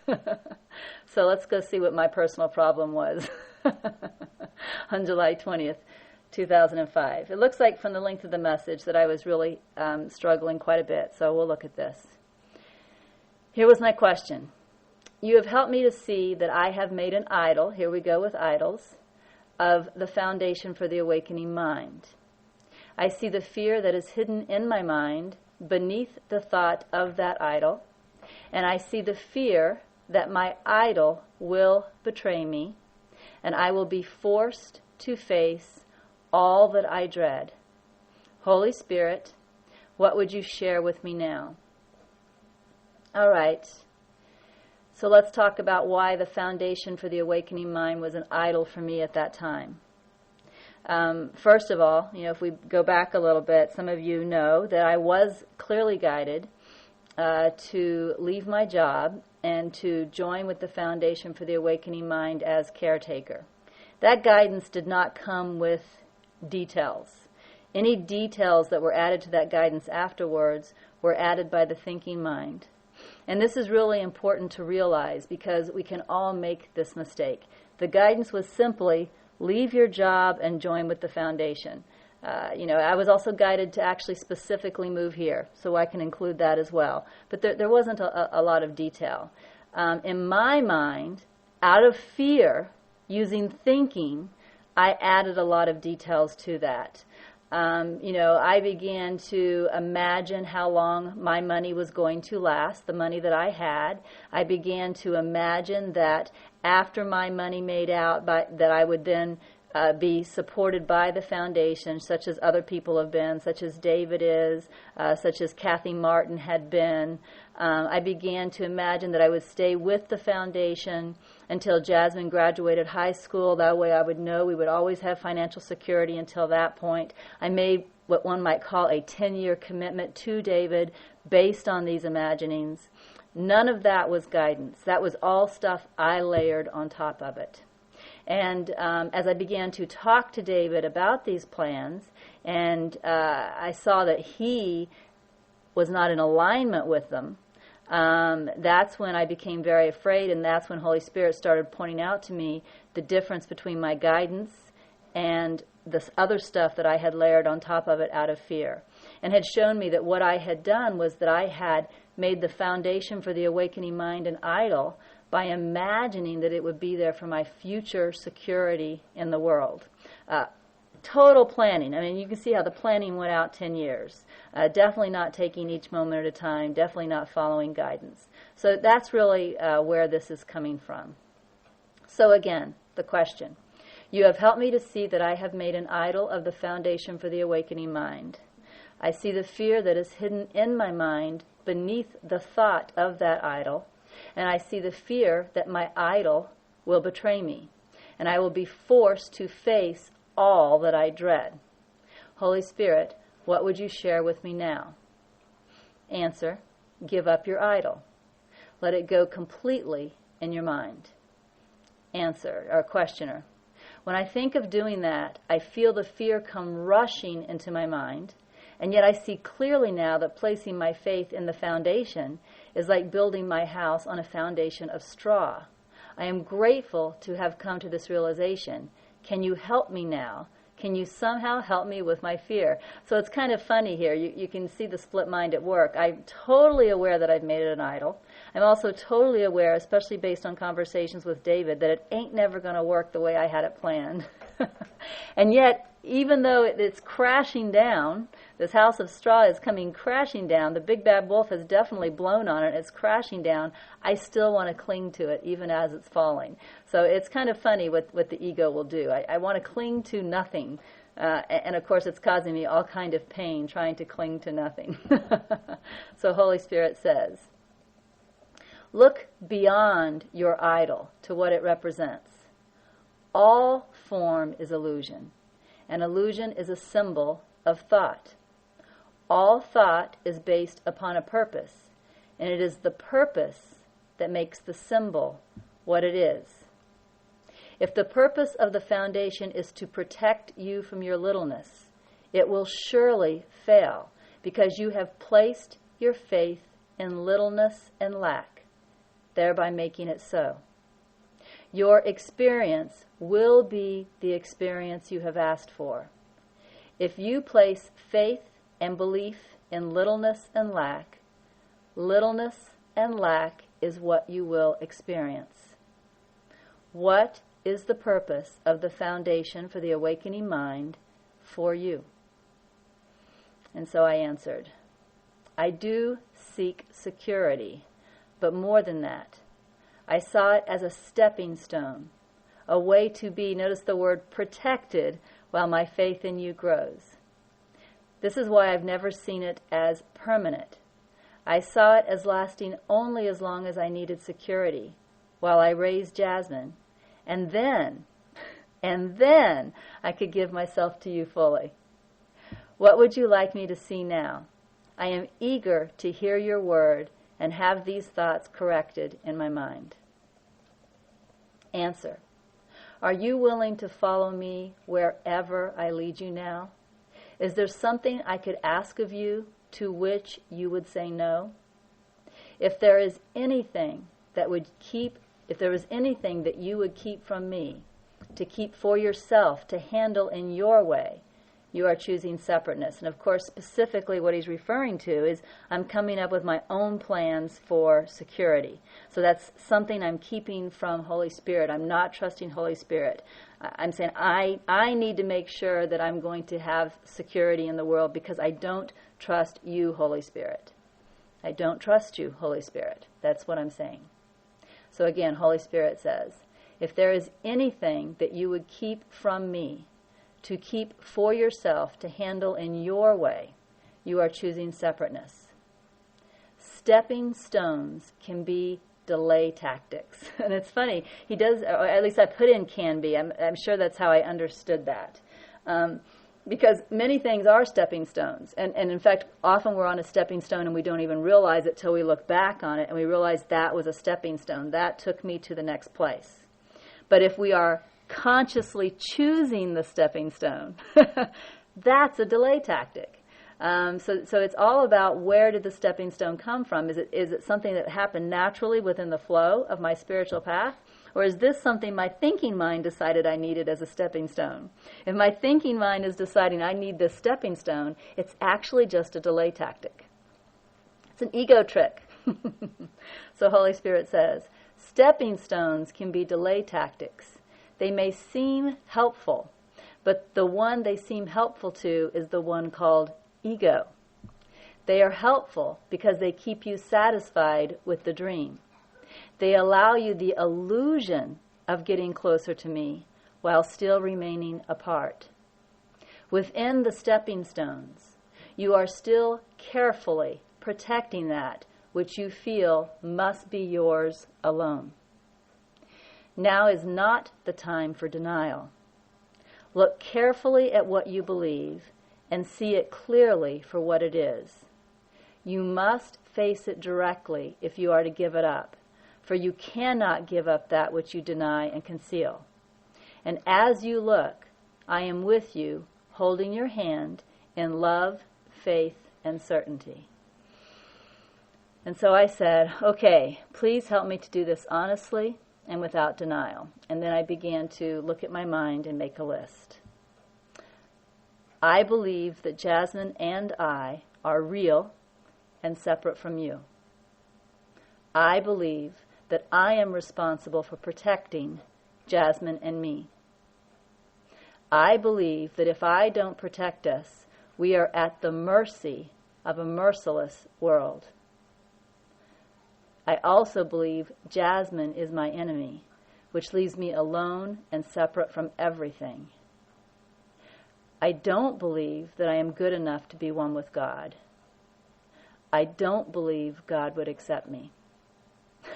So let's go see what my personal problem was on July 20th, 2005. It looks like from the length of the message that I was really struggling quite a bit, so we'll look at this. Here was my question. You have helped me to see that I have made an idol, here we go with idols, of the foundation for the awakening mind. I see the fear that is hidden in my mind beneath the thought of that idol, and I see the fear that my idol will betray me, and I will be forced to face all that I dread. Holy Spirit, what would you share with me now? All right. So let's talk about why the foundation for the awakening mind was an idol for me at that time. First of all, if we go back a little bit, some of you know that I was clearly guided to leave my job and to join with the Foundation for the Awakening Mind as caretaker. That guidance did not come with details. Any details that were added to that guidance afterwards were added by the thinking mind. And this is really important to realize because we can all make this mistake. The guidance was simply, leave your job and join with the foundation. I was also guided to actually specifically move here, so I can include that as well. But there wasn't a lot of detail. In my mind, out of fear, using thinking, I added a lot of details to that. I began to imagine how long my money was going to last, the money that I had. I began to imagine that after my money made out, that I would then be supported by the foundation, such as other people have been, such as David is, such as Kathy Martin had been. I began to imagine that I would stay with the foundation until Jasmine graduated high school. That way I would know we would always have financial security until that point. I made what one might call a 10-year commitment to David based on these imaginings. None of that was guidance. That was all stuff I layered on top of it. And as I began to talk to David about these plans, and I saw that he was not in alignment with them, that's when I became very afraid, and that's when Holy Spirit started pointing out to me the difference between my guidance and this other stuff that I had layered on top of it out of fear, and had shown me that what I had done was that I had made the foundation for the awakening mind an idol by imagining that it would be there for my future security in the world. Total planning. I mean, you can see how the planning went out 10 years. Definitely not taking each moment at a time, definitely not following guidance. So that's really where this is coming from. So again, the question. You have helped me to see that I have made an idol of the foundation for the awakening mind. I see the fear that is hidden in my mind beneath the thought of that idol, and I see the fear that my idol will betray me, and I will be forced to face all that I dread. Holy Spirit, what would you share with me now? Answer, give up your idol. Let it go completely in your mind. Answer, or questioner, when I think of doing that, I feel the fear come rushing into my mind, and yet I see clearly now that placing my faith in the foundation is like building my house on a foundation of straw. I am grateful to have come to this realization. Can you help me now? Can you somehow help me with my fear? So it's kind of funny here. You can see the split mind at work. I'm totally aware that I've made it an idol. I'm also totally aware, especially based on conversations with David, that it ain't never going to work the way I had it planned. And yet, even though it's crashing down, this house of straw is coming crashing down, the big bad wolf has definitely blown on it, it's crashing down, I still want to cling to it even as it's falling. So it's kind of funny what the ego will do. I want to cling to nothing, and of course it's causing me all kind of pain trying to cling to nothing. So Holy Spirit says, look beyond your idol to what it represents. All form is illusion. And illusion is a symbol of thought. All thought is based upon a purpose, and it is the purpose that makes the symbol what it is. If the purpose of the foundation is to protect you from your littleness, it will surely fail, because you have placed your faith in littleness and lack. thereby making it so. Your experience will be the experience you have asked for. If you place faith and belief in littleness and lack is what you will experience. What is the purpose of the foundation for the awakening mind for you? And so I answered, I do seek security, but more than that, I saw it as a stepping stone, a way to be, notice the word, protected while my faith in you grows. This is why I've never seen it as permanent. I saw it as lasting only as long as I needed security, while I raised Jasmine, and then I could give myself to you fully. What would you like me to see now? I am eager to hear your word and have these thoughts corrected in my mind. Answer. Are you willing to follow me wherever I lead you now? Is there something I could ask of you to which you would say no? If there is anything that you would keep from me, to keep for yourself, to handle in your way, you are choosing separateness. And of course, specifically what he's referring to is I'm coming up with my own plans for security. So that's something I'm keeping from Holy Spirit. I'm not trusting Holy Spirit. I'm saying I need to make sure that I'm going to have security in the world because I don't trust you, Holy Spirit. I don't trust you, Holy Spirit. That's what I'm saying. So again, Holy Spirit says, if there is anything that you would keep from me, to keep for yourself, to handle in your way, you are choosing separateness. Stepping stones can be delay tactics. And it's funny, he does, or at least I put in can be. I'm sure that's how I understood that. Because many things are stepping stones. And in fact, often we're on a stepping stone and we don't even realize it till we look back on it and we realize that was a stepping stone. That took me to the next place. But if we are consciously choosing the stepping stone, that's a delay tactic. So it's all about, where did the stepping stone come from? Is it something that happened naturally within the flow of my spiritual path? Or is this something my thinking mind decided I needed as a stepping stone? If my thinking mind is deciding I need this stepping stone, it's actually just a delay tactic. It's an ego trick. So Holy Spirit says, stepping stones can be delay tactics. They may seem helpful, but the one they seem helpful to is the one called ego. They are helpful because they keep you satisfied with the dream. They allow you the illusion of getting closer to me while still remaining apart. Within the stepping stones, you are still carefully protecting that which you feel must be yours alone. Now is not the time for denial. Look carefully at what you believe and see it clearly for what it is. You must face it directly if you are to give it up, for you cannot give up that which you deny and conceal. And as you look, I am with you, holding your hand in love, faith, and certainty. And so I said, okay, please help me to do this honestly and without denial. And then I began to look at my mind and make a list. I believe that Jasmine and I are real and separate from you. I believe that I am responsible for protecting Jasmine and me. I believe that if I don't protect us, we are at the mercy of a merciless world. I also believe Jasmine is my enemy, which leaves me alone and separate from everything. I don't believe that I am good enough to be one with God. I don't believe God would accept me.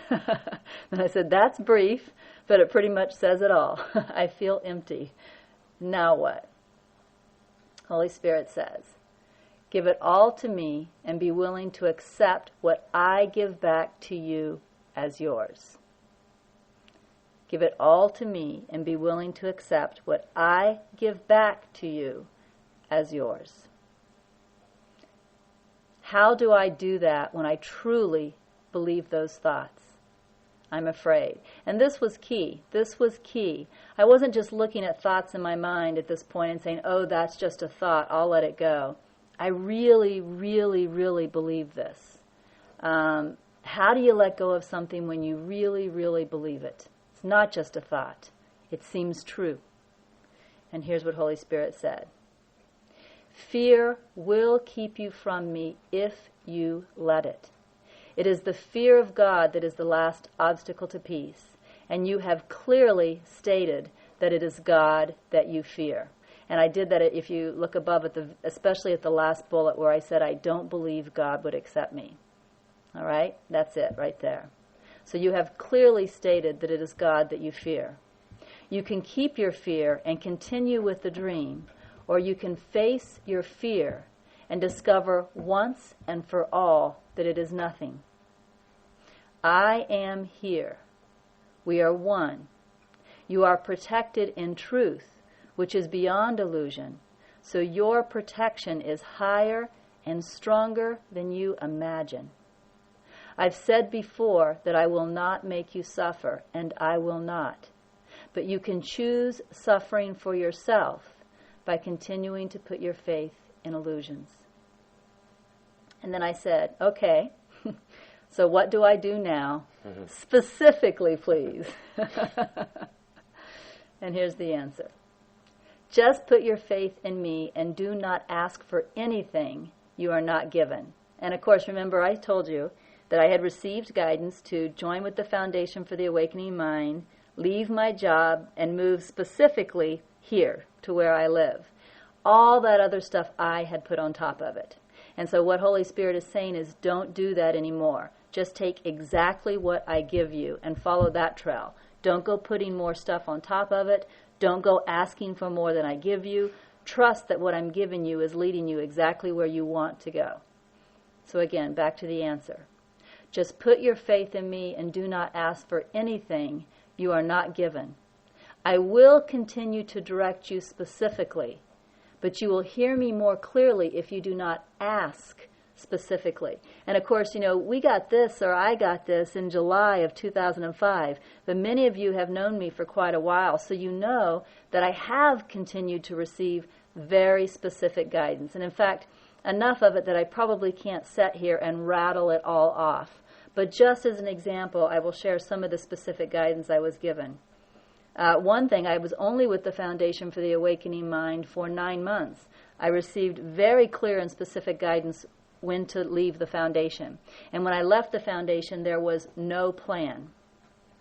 And I said, that's brief, but it pretty much says it all. I feel empty. Now what? Holy Spirit says, give it all to me and be willing to accept what I give back to you as yours. Give it all to me and be willing to accept what I give back to you as yours. How do I do that when I truly believe those thoughts? I'm afraid. And this was key. This was key. I wasn't just looking at thoughts in my mind at this point and saying, oh, that's just a thought, I'll let it go. I really, really, really believe this. How do you let go of something when you really, really believe it? It's not just a thought. It seems true. And here's what Holy Spirit said. Fear will keep you from me if you let it. It is the fear of God that is the last obstacle to peace, and you have clearly stated that it is God that you fear. And I did that if you look above, especially at the last bullet where I said, I don't believe God would accept me. All right? That's it right there. So you have clearly stated that it is God that you fear. You can keep your fear and continue with the dream, or you can face your fear and discover once and for all that it is nothing. I am here. We are one. You are protected in truth, which is beyond illusion, so your protection is higher and stronger than you imagine. I've said before that I will not make you suffer, and I will not. But you can choose suffering for yourself by continuing to put your faith in illusions. And then I said, okay, so what do I do now? Specifically, please. And here's the answer. Just put your faith in me and do not ask for anything you are not given. And of course, remember I told you that I had received guidance to join with the Foundation for the Awakening Mind, leave my job, and move specifically here to where I live. All that other stuff I had put on top of it. And so what Holy Spirit is saying is don't do that anymore. Just take exactly what I give you and follow that trail. Don't go putting more stuff on top of it. Don't go asking for more than I give you. Trust that what I'm giving you is leading you exactly where you want to go. So again, back to the answer. Just put your faith in me and do not ask for anything you are not given. I will continue to direct you specifically, but you will hear me more clearly if you do not ask specifically. And of course, we got this, or I got this in July of 2005, but many of you have known me for quite a while, so you know that I have continued to receive very specific guidance. And in fact, enough of it that I probably can't sit here and rattle it all off. But just as an example, I will share some of the specific guidance I was given. One thing, I was only with the Foundation for the Awakening Mind for 9 months. I received very clear and specific guidance when to leave the Foundation. And when I left the Foundation, there was no plan.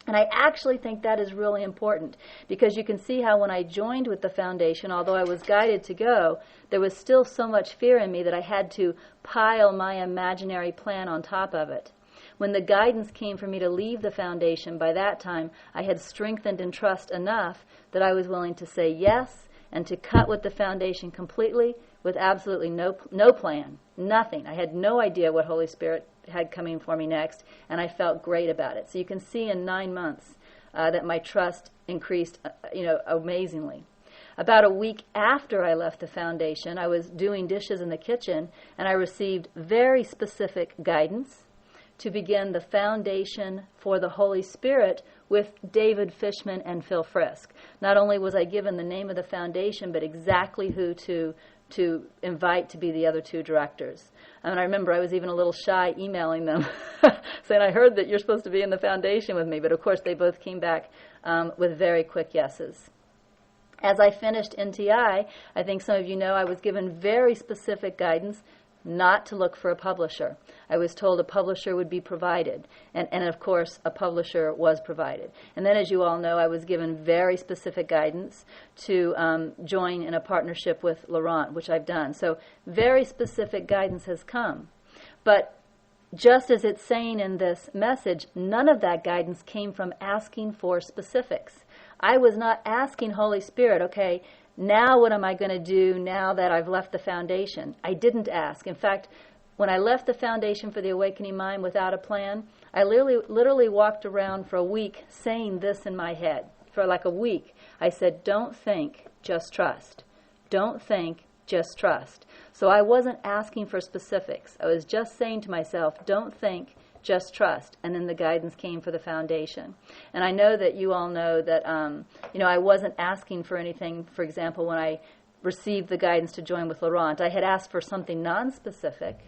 And I actually think that is really important because you can see how when I joined with the Foundation, although I was guided to go, there was still so much fear in me that I had to pile my imaginary plan on top of it. When the guidance came for me to leave the Foundation, by that time I had strengthened in trust enough that I was willing to say yes and to cut with the Foundation completely with absolutely no plan, nothing. I had no idea what Holy Spirit had coming for me next, and I felt great about it. So you can see in 9 months that my trust increased, amazingly. About a week after I left the Foundation, I was doing dishes in the kitchen, and I received very specific guidance to begin the Foundation for the Holy Spirit with David Fishman and Phil Frisk. Not only was I given the name of the Foundation, but exactly who to invite to be the other 2 directors. And I remember I was even a little shy emailing them, saying, I heard that you're supposed to be in the Foundation with me. But of course, they both came back with very quick yeses. As I finished NTI, I think some of you know I was given very specific guidance not to look for a publisher. I was told a publisher would be provided, and of course a publisher was provided. And then, as you all know, I was given very specific guidance to join in a partnership with Laurent, which I've done. So very specific guidance has come. But just as it's saying in this message, none of that guidance came from asking for specifics. I was not asking Holy Spirit, okay, now what am I going to do now that I've left the Foundation? I didn't ask. In fact, when I left the Foundation for the Awakening Mind without a plan, I literally walked around for a week saying this in my head. For like a week, I said, don't think, just trust. Don't think, just trust. So I wasn't asking for specifics. I was just saying to myself, don't think, Just trust. And then the guidance came for the foundation. And I know that you all know that, I wasn't asking for anything. For example, when I received the guidance to join with Laurent, I had asked for something non-specific.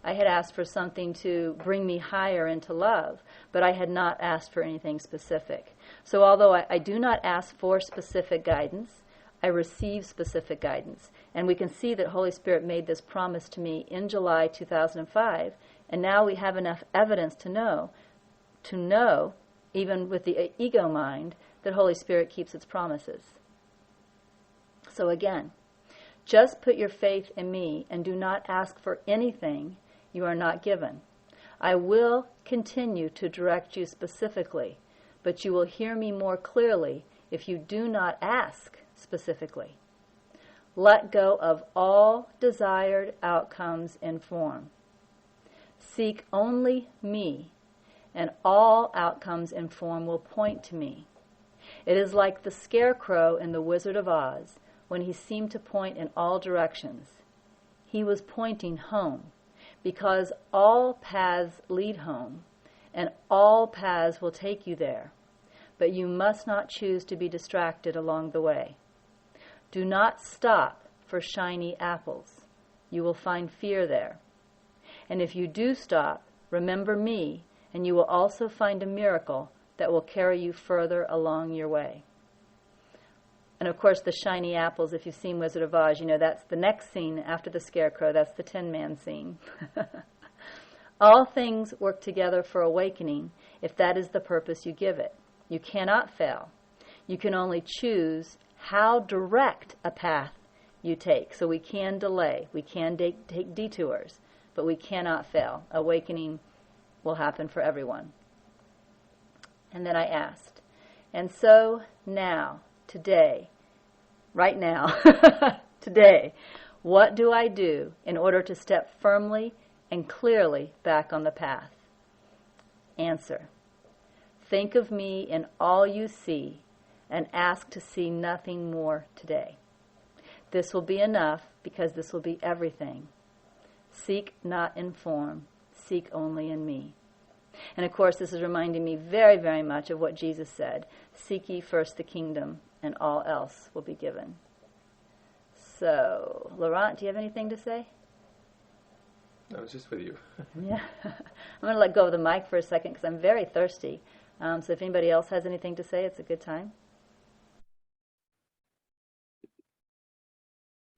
I had asked for something to bring me higher into love, but I had not asked for anything specific. So although I do not ask for specific guidance, I receive specific guidance. And we can see that Holy Spirit made this promise to me in July 2005, and now we have enough evidence to know, even with the ego mind, that Holy Spirit keeps its promises. So again, just put your faith in me and do not ask for anything you are not given. I will continue to direct you specifically, but you will hear me more clearly if you do not ask specifically. Let go of all desired outcomes in form. Seek only me, and all outcomes in form will point to me. It is like the scarecrow in The Wizard of Oz when he seemed to point in all directions. He was pointing home, because all paths lead home, and all paths will take you there. But you must not choose to be distracted along the way. Do not stop for shiny apples. You will find fear there. And if you do stop, remember me, and you will also find a miracle that will carry you further along your way. And of course, the shiny apples, if you've seen Wizard of Oz, that's the next scene after the scarecrow. That's the Tin Man scene. All things work together for awakening if that is the purpose you give it. You cannot fail. You can only choose how direct a path you take. So we can delay. We can take detours, but we cannot fail. Awakening will happen for everyone. And then I asked, and so now, today, right now, today, what do I do in order to step firmly and clearly back on the path? Answer. Think of me in all you see and ask to see nothing more today. This will be enough because this will be everything. Seek not in form, seek only in me. And of course, this is reminding me very, very much of what Jesus said. Seek ye first the kingdom, and all else will be given. So, Laurent, do you have anything to say? No, it's just with you. Yeah. I'm going to let go of the mic for a second because I'm very thirsty. So if anybody else has anything to say, it's a good time.